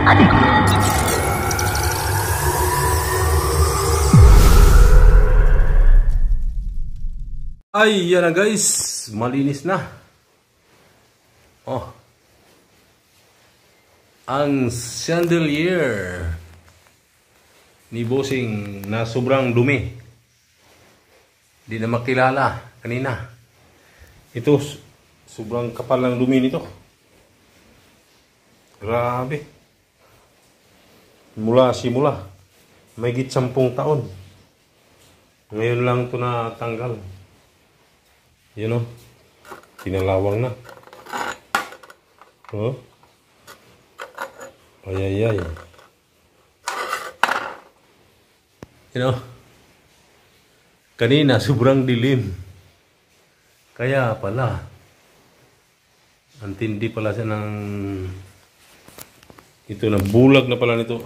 Ay, yan na guys. Malinis na. Oh. Ang chandelier ni Bossing na sobrang dumi. Di na makilala kanina. Ito, sobrang kapal ng dumi nito. Grabe. Simula. Mahigit 10 taon. Ngayon lang ito natanggal. You know, kinalawang na. Oh. Ay. You know, kanina sobrang dilim. Kaya pala, antindi pala siya ng, ito, nabulag na pala nito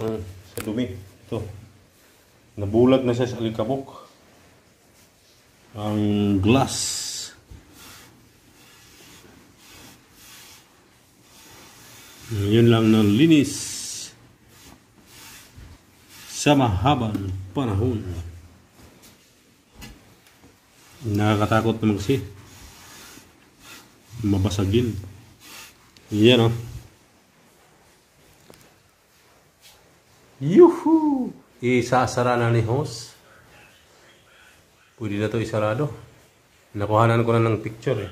sa dumi. Ito, nabulag na siya sa alikabok. Ang glass. Yun lang na linis sa mahabang panahon. Nakakatakot naman kasi mabasagin. Yan o. Yuhu! Isasara na ni host. Pwede na ito isarado. Nakuhanan ko na ng picture eh.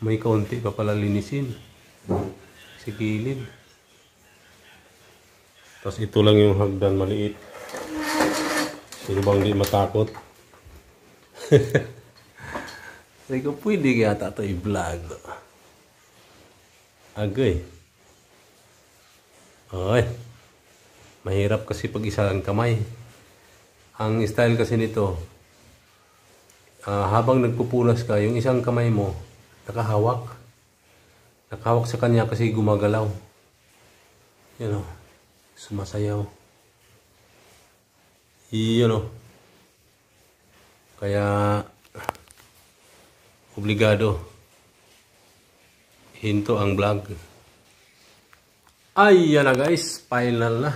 May kaunti pa pala linisin. Si gilid. Tapos ito lang yung hagdan maliit. Sino bang di matakot? Sabi ko, pwede yata ito i-vlog. Agay. Ay. Mahirap kasi pag isa ang kamay. Ang style kasi nito, habang nagpupunas ka, yung isang kamay mo, nakahawak. Nakahawak sa kanya kasi gumagalaw. Yan o. Sumasayaw. Yan o. Kaya, obligado. Hinto ang vlog. Ay, yan na guys. Final na.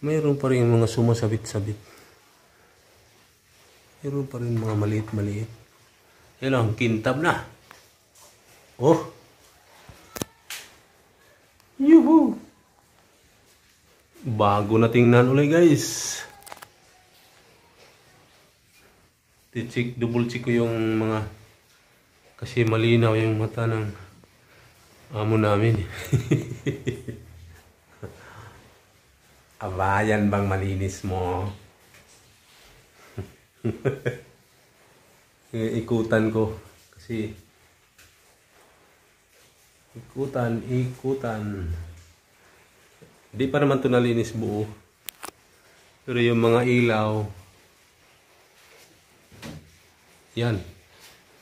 Mayroon pa rin mga sumasabit-sabit. Mayroon pa rin mga maliit-maliit. Yan ang kintab na. Oh. Yuhu. Bago na tingnan ulit guys. Double check ko yung mga, kasi malinaw yung mata ng amo namin. Aba, yan bang malinis mo? Ikutan ko kasi ikutan di pa naman ito nalinis buo, pero yung mga ilaw yan,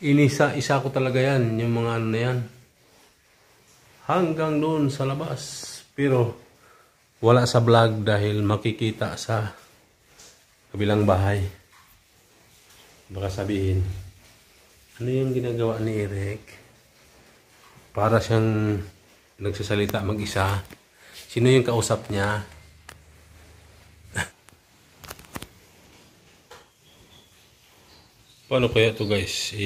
isa ko talaga yan, yung mga ano na yan hanggang doon sa labas, pero wala sa vlog dahil makikita sa kabilang bahay. Baka sabihin, ano yung ginagawa ni Eric? Para siyang nagsasalita mag-isa. Sino yung kausap niya? Paano kaya ito guys?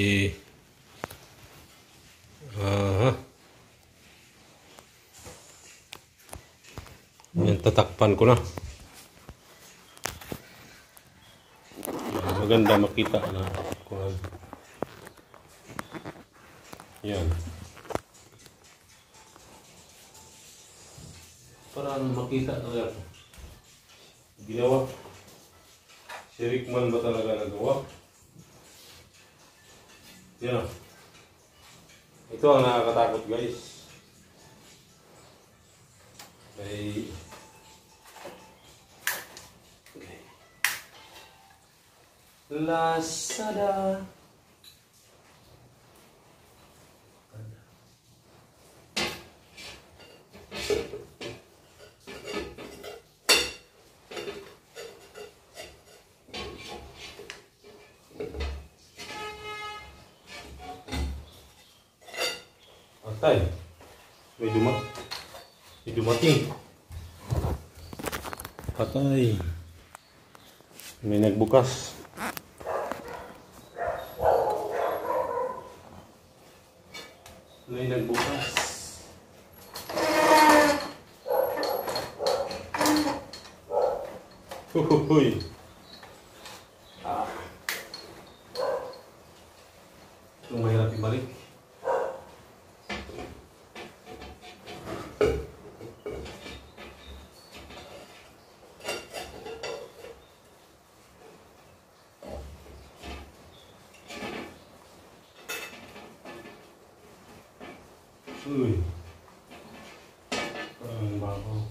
Yan, tatakpan ko na. Maganda makita na kung yan. Para makita na yan. Ginawa. Si Rickman ba talaga nagawa? Yan. Ito ang nakakatakot guys. Okay. Lazada. Tay, may dumating. Patay. May nagbukas. May nagbukas. Huhuhuy. Ito mahirap ibalik. Uy. Parang bago.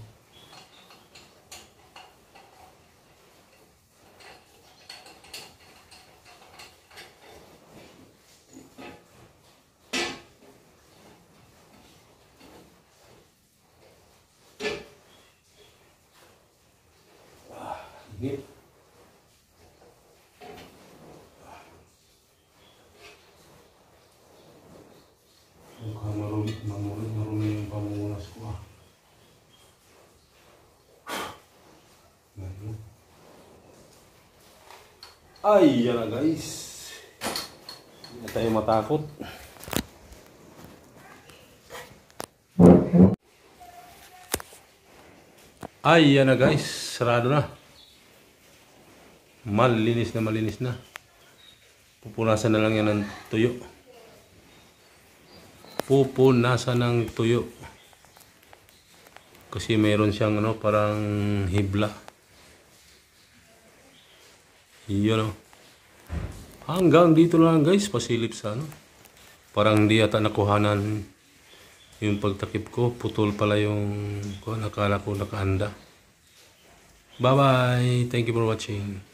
Init. Mukhang marumi yung pamunas ko ah. Ay, yan na guys. Hindi na tayo matakot. Ay, yan na guys. Sarado na. Malinis na. Pupunasan na lang yan ng tuyo. Pupunasan ng tuyo. Kasi mayroon siyang ano, parang hibla. Yun o. Hanggang dito lang guys. Pasilip sa ano. Parang hindi yata nakuhanan yung pagtakip ko. Putol pala yung nakala ko nakaanda. Bye bye. Thank you for watching.